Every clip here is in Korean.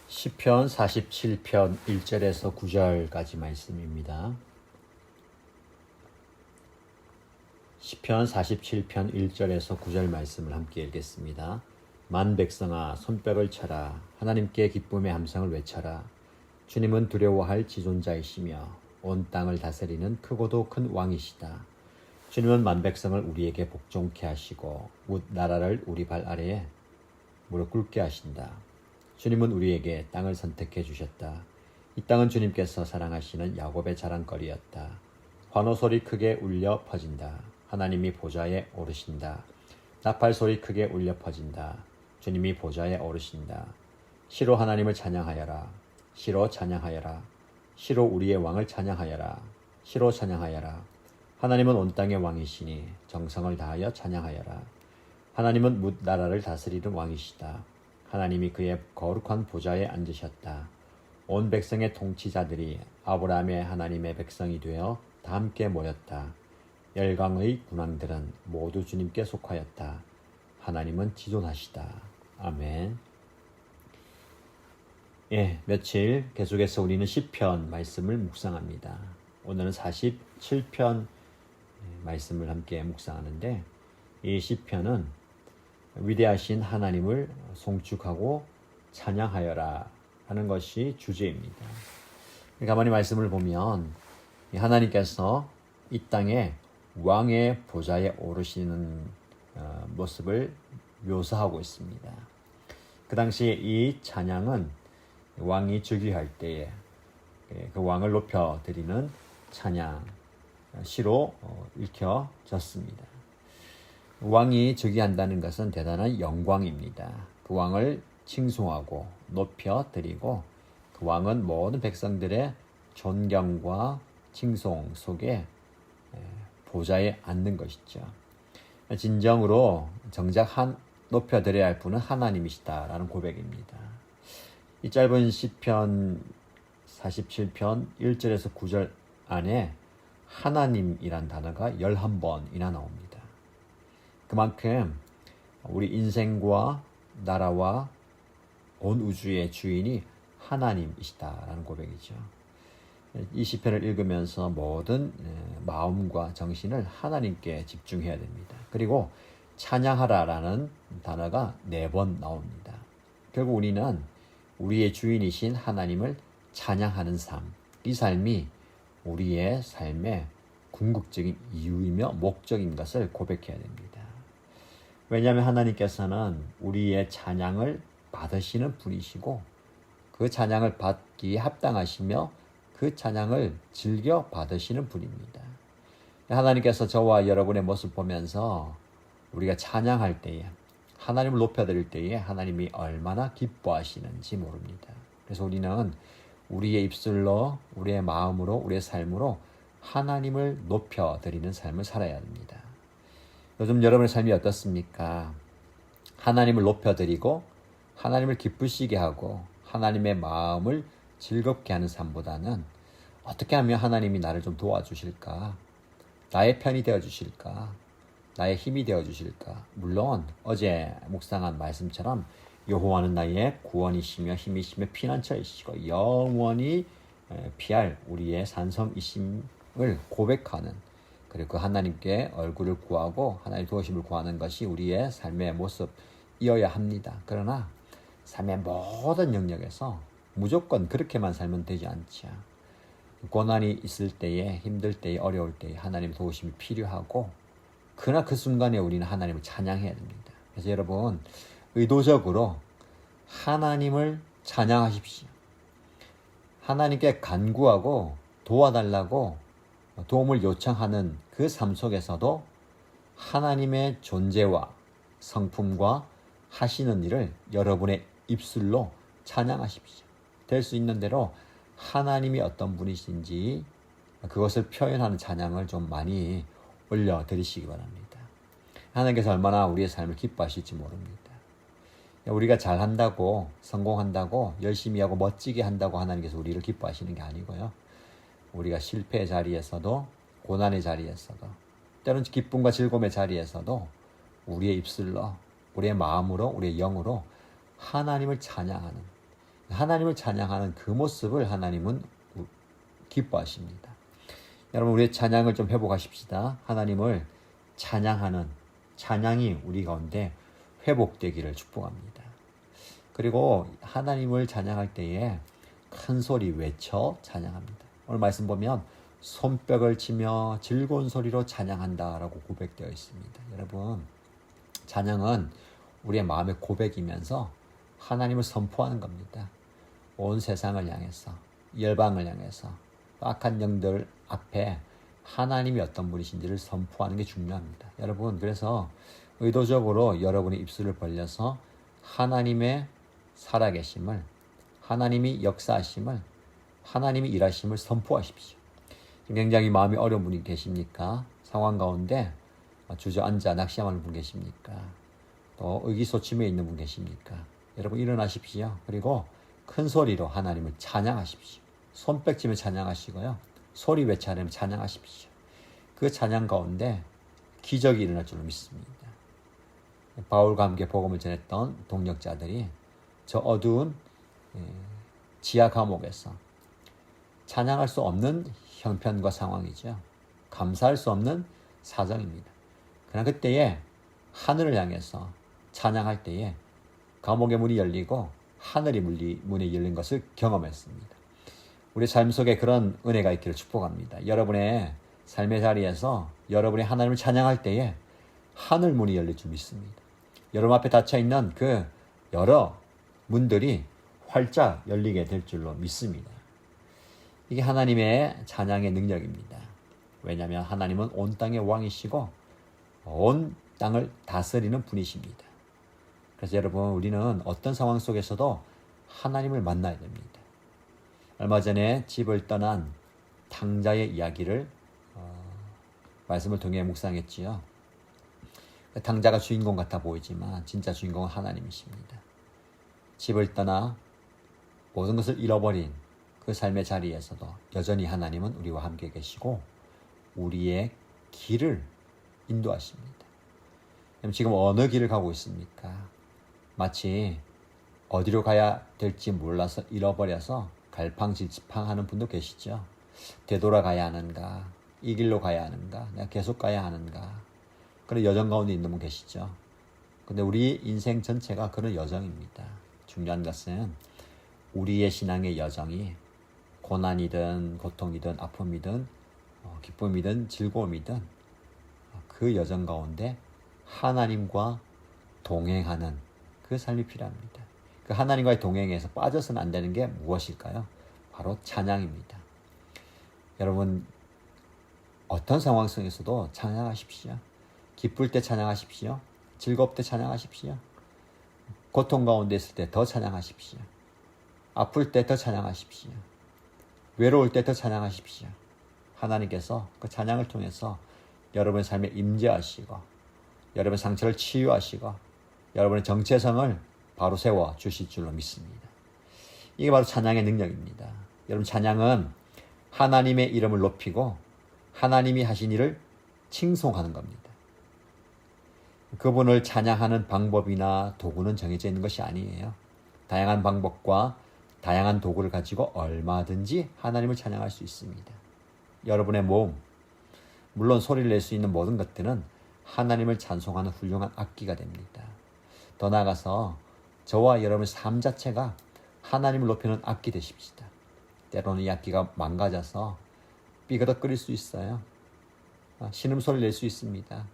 시편 47편 1절에서 9절까지 말씀입니다. 시편 47편 1절에서 9절 말씀을 함께 읽겠습니다. 만 백성아 손뼉을 쳐라. 하나님께 기쁨의 함성을 외쳐라. 주님은 두려워할 지존자이시며 온 땅을 다스리는 크고도 큰 왕이시다. 주님은 만 백성을 우리에게 복종케 하시고 뭇 나라를 우리 발 아래에 무릎 꿇게 하신다. 주님은 우리에게 땅을 선택해 주셨다. 이 땅은 주님께서 사랑하시는 야곱의 자랑거리였다. 환호 소리 크게 울려 퍼진다. 하나님이 보좌에 오르신다. 나팔 소리 크게 울려 퍼진다. 주님이 보좌에 오르신다. 시로 하나님을 찬양하여라. 시로 찬양하여라. 시로 우리의 왕을 찬양하여라. 시로 찬양하여라. 하나님은 온 땅의 왕이시니 정성을 다하여 찬양하여라. 하나님은 뭇 나라를 다스리는 왕이시다. 하나님이 그의 거룩한 보좌에 앉으셨다. 온 백성의 통치자들이 아브라함의 하나님의 백성이 되어 다 함께 모였다. 열강의 군왕들은 모두 주님께 속하였다. 하나님은 지존하시다. 아멘. 며칠 계속해서 우리는 시편 말씀을 묵상합니다. 오늘은 47편 말씀을 함께 묵상하는데, 이 시편은 위대하신 하나님을 송축하고 찬양하여라 하는 것이 주제입니다. 가만히 말씀을 보면 하나님께서 이 땅에 왕의 보좌에 오르시는 모습을 묘사하고 있습니다. 그 당시에 이 찬양은 왕이 즉위할 때에 그 왕을 높여드리는 찬양 시로 읽혀졌습니다. 왕이 즉위한다는 것은 대단한 영광입니다. 그 왕을 칭송하고 높여드리고 그 왕은 모든 백성들의 존경과 칭송 속에 보좌에 앉는 것이죠. 진정으로 정작 높여드려야 할 분은 하나님이시다라는 고백입니다. 이 짧은 시편 47편 1절에서 9절 안에 하나님이란 단어가 11번이나 나옵니다. 그만큼 우리 인생과 나라와 온 우주의 주인이 하나님이시다라는 고백이죠. 이 시편을 읽으면서 모든 마음과 정신을 하나님께 집중해야 됩니다. 그리고 찬양하라라는 단어가 4번 나옵니다. 결국 우리는 우리의 주인이신 하나님을 찬양하는 삶, 이 삶이 우리의 삶의 궁극적인 이유이며 목적인 것을 고백해야 됩니다. 왜냐하면 하나님께서는 우리의 찬양을 받으시는 분이시고 그 찬양을 받기에 합당하시며 그 찬양을 즐겨 받으시는 분입니다. 하나님께서 저와 여러분의 모습 보면서 우리가 찬양할 때에, 하나님을 높여드릴 때에 하나님이 얼마나 기뻐하시는지 모릅니다. 그래서 우리는 우리의 입술로, 우리의 마음으로, 우리의 삶으로 하나님을 높여드리는 삶을 살아야 합니다. 요즘 여러분의 삶이 어떻습니까? 하나님을 높여드리고 하나님을 기쁘시게 하고 하나님의 마음을 즐겁게 하는 삶보다는 어떻게 하면 하나님이 나를 좀 도와주실까? 나의 편이 되어주실까? 나의 힘이 되어주실까? 물론 어제 묵상한 말씀처럼 여호와는 나의 구원이시며 힘이시며 피난처이시고 영원히 피할 우리의 산성이심을 고백하는, 그리고 그 하나님께 얼굴을 구하고 하나님 도우심을 구하는 것이 우리의 삶의 모습이어야 합니다. 그러나 삶의 모든 영역에서 무조건 그렇게만 살면 되지 않죠. 고난이 있을 때에, 힘들 때에, 어려울 때에 하나님 도우심이 필요하고, 그러나 그 순간에 우리는 하나님을 찬양해야 됩니다. 그래서 여러분, 의도적으로 하나님을 찬양하십시오. 하나님께 간구하고 도와달라고 도움을 요청하는 그 삶 속에서도 하나님의 존재와 성품과 하시는 일을 여러분의 입술로 찬양하십시오. 될 수 있는 대로 하나님이 어떤 분이신지 그것을 표현하는 찬양을 좀 많이 올려드리시기 바랍니다. 하나님께서 얼마나 우리의 삶을 기뻐하실지 모릅니다. 우리가 잘한다고, 성공한다고, 열심히 하고 멋지게 한다고 하나님께서 우리를 기뻐하시는 게 아니고요. 우리가 실패의 자리에서도, 고난의 자리에서도, 때로는 기쁨과 즐거움의 자리에서도 우리의 입술로, 우리의 마음으로, 우리의 영으로 하나님을 찬양하는, 하나님을 찬양하는 그 모습을 하나님은 기뻐하십니다. 여러분, 우리의 찬양을 좀 회복하십시다. 하나님을 찬양하는 찬양이 우리 가운데 회복되기를 축복합니다. 그리고 하나님을 찬양할 때에 큰 소리 외쳐 찬양합니다. 오늘 말씀 보면 손뼉을 치며 즐거운 소리로 찬양한다라고 고백되어 있습니다. 여러분, 찬양은 우리의 마음의 고백이면서 하나님을 선포하는 겁니다. 온 세상을 향해서, 열방을 향해서 악한 영들 앞에 하나님이 어떤 분이신지를 선포하는 게 중요합니다. 여러분, 그래서 의도적으로 여러분의 입술을 벌려서 하나님의 살아계심을, 하나님이 역사하심을, 하나님이 일하심을 선포하십시오. 굉장히 마음이 어려운 분이 계십니까? 상황 가운데 주저앉아 낙심하는 분 계십니까? 또 의기소침해 있는 분 계십니까? 여러분, 일어나십시오. 그리고 큰 소리로 하나님을 찬양하십시오. 손뼉치며 찬양하시고요. 소리 외쳐하며 찬양하십시오. 그 찬양 가운데 기적이 일어날 줄로 믿습니다. 바울과 함께 복음을 전했던 동역자들이 저 어두운 지하 감옥에서 찬양할 수 없는 형편과 상황이죠. 감사할 수 없는 사정입니다. 그러나 그때에 하늘을 향해서 찬양할 때에 감옥의 문이 열리고 하늘이 문이 열린 것을 경험했습니다. 우리 삶 속에 그런 은혜가 있기를 축복합니다. 여러분의 삶의 자리에서 여러분이 하나님을 찬양할 때에 하늘 문이 열릴 줄 믿습니다. 여러분 앞에 닫혀있는 그 여러 문들이 활짝 열리게 될 줄로 믿습니다. 이게 하나님의 찬양의 능력입니다. 왜냐하면 하나님은 온 땅의 왕이시고 온 땅을 다스리는 분이십니다. 그래서 여러분, 우리는 어떤 상황 속에서도 하나님을 만나야 됩니다. 얼마 전에 집을 떠난 탕자의 이야기를 말씀을 통해 묵상했지요. 탕자가 주인공 같아 보이지만 진짜 주인공은 하나님이십니다. 집을 떠나 모든 것을 잃어버린 그 삶의 자리에서도 여전히 하나님은 우리와 함께 계시고 우리의 길을 인도하십니다. 지금 어느 길을 가고 있습니까? 마치 어디로 가야 될지 몰라서 잃어버려서 갈팡질팡하는 분도 계시죠. 되돌아가야 하는가? 이 길로 가야 하는가? 내가 계속 가야 하는가? 그런 여정 가운데 있는 분 계시죠. 근데 우리 인생 전체가 그런 여정입니다. 중요한 것은 우리의 신앙의 여정이 고난이든 고통이든 아픔이든 기쁨이든 즐거움이든 그 여정 가운데 하나님과 동행하는 그 삶이 필요합니다. 그 하나님과의 동행에서 빠져서는 안 되는 게 무엇일까요? 바로 찬양입니다. 여러분, 어떤 상황 속에서도 찬양하십시오. 기쁠 때 찬양하십시오. 즐거울 때 찬양하십시오. 고통 가운데 있을 때 더 찬양하십시오. 아플 때 더 찬양하십시오. 외로울 때 더 찬양하십시오. 하나님께서 그 찬양을 통해서 여러분의 삶에 임재하시고 여러분의 상처를 치유하시고 여러분의 정체성을 바로 세워 주실 줄로 믿습니다. 이게 바로 찬양의 능력입니다. 여러분, 찬양은 하나님의 이름을 높이고 하나님이 하신 일을 칭송하는 겁니다. 그분을 찬양하는 방법이나 도구는 정해져 있는 것이 아니에요. 다양한 방법과 다양한 도구를 가지고 얼마든지 하나님을 찬양할 수 있습니다. 여러분의 몸, 물론 소리를 낼 수 있는 모든 것들은 하나님을 찬송하는 훌륭한 악기가 됩니다. 더 나아가서 저와 여러분의 삶 자체가 하나님을 높이는 악기 되십시다. 때로는 이 악기가 망가져서 삐그덕거릴 수 있어요. 신음소리를 낼 수 있습니다.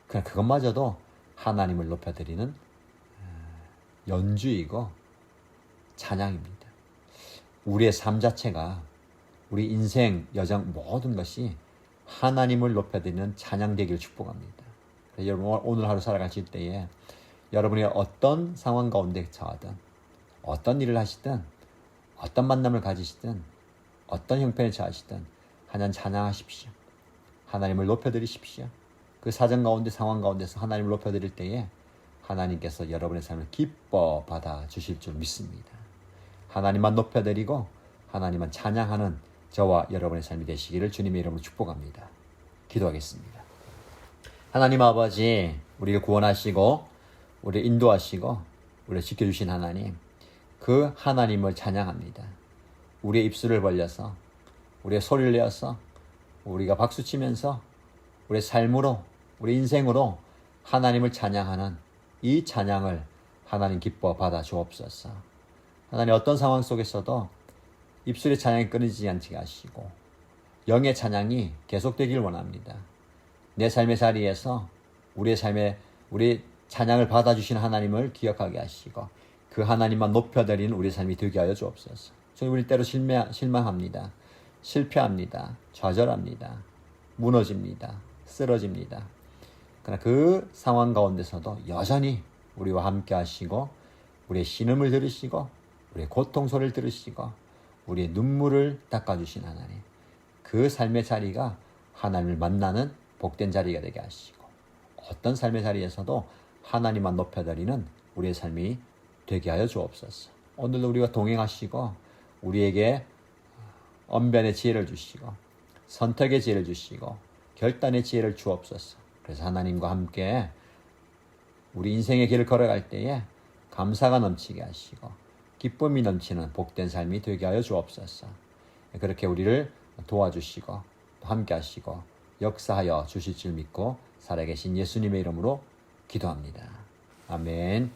그냥 그것마저도 하나님을 높여드리는 연주이고 찬양입니다. 우리의 삶 자체가 우리 인생 여정 모든 것이 하나님을 높여드리는 찬양되기를 축복합니다. 그래서 여러분, 오늘 하루 살아가실 때에 여러분이 어떤 상황 가운데 처하든 어떤 일을 하시든 어떤 만남을 가지시든 어떤 형편에 처하시든 하나님 찬양하십시오. 하나님을 높여드리십시오. 그 사정 가운데 상황 가운데서 하나님을 높여드릴 때에 하나님께서 여러분의 삶을 기뻐 받아 주실 줄 믿습니다. 하나님만 높여드리고 하나님만 찬양하는 저와 여러분의 삶이 되시기를 주님의 이름으로 축복합니다. 기도하겠습니다. 하나님 아버지, 우리를 구원하시고 우리를 인도하시고 우리를 지켜주신 하나님, 그 하나님을 찬양합니다. 우리의 입술을 벌려서, 우리의 소리를 내어서, 우리가 박수치면서 우리의 삶으로, 우리 인생으로 하나님을 찬양하는 이 찬양을 하나님 기뻐 받아 주옵소서. 하나님 어떤 상황 속에서도 입술의 찬양이 끊이지 않게 하시고 영의 찬양이 계속되길 원합니다. 내 삶의 자리에서 우리의 삶에 우리 찬양을 받아주신 하나님을 기억하게 하시고 그 하나님만 높여드리는 우리 삶이 되게 하여 주옵소서. 저희 우리 때로 실망합니다. 실패합니다. 좌절합니다. 무너집니다. 쓰러집니다. 그러나 그 상황 가운데서도 여전히 우리와 함께 하시고 우리의 신음을 들으시고 우리의 고통 소리를 들으시고 우리의 눈물을 닦아주신 하나님, 그 삶의 자리가 하나님을 만나는 복된 자리가 되게 하시고 어떤 삶의 자리에서도 하나님만 높여드리는 우리의 삶이 되게 하여 주옵소서. 오늘도 우리와 동행하시고 우리에게 언변의 지혜를 주시고 선택의 지혜를 주시고 결단의 지혜를 주옵소서. 그래서 하나님과 함께 우리 인생의 길을 걸어갈 때에 감사가 넘치게 하시고 기쁨이 넘치는 복된 삶이 되게 하여 주옵소서. 그렇게 우리를 도와주시고 함께 하시고 역사하여 주실 줄 믿고 살아계신 예수님의 이름으로 기도합니다. 아멘.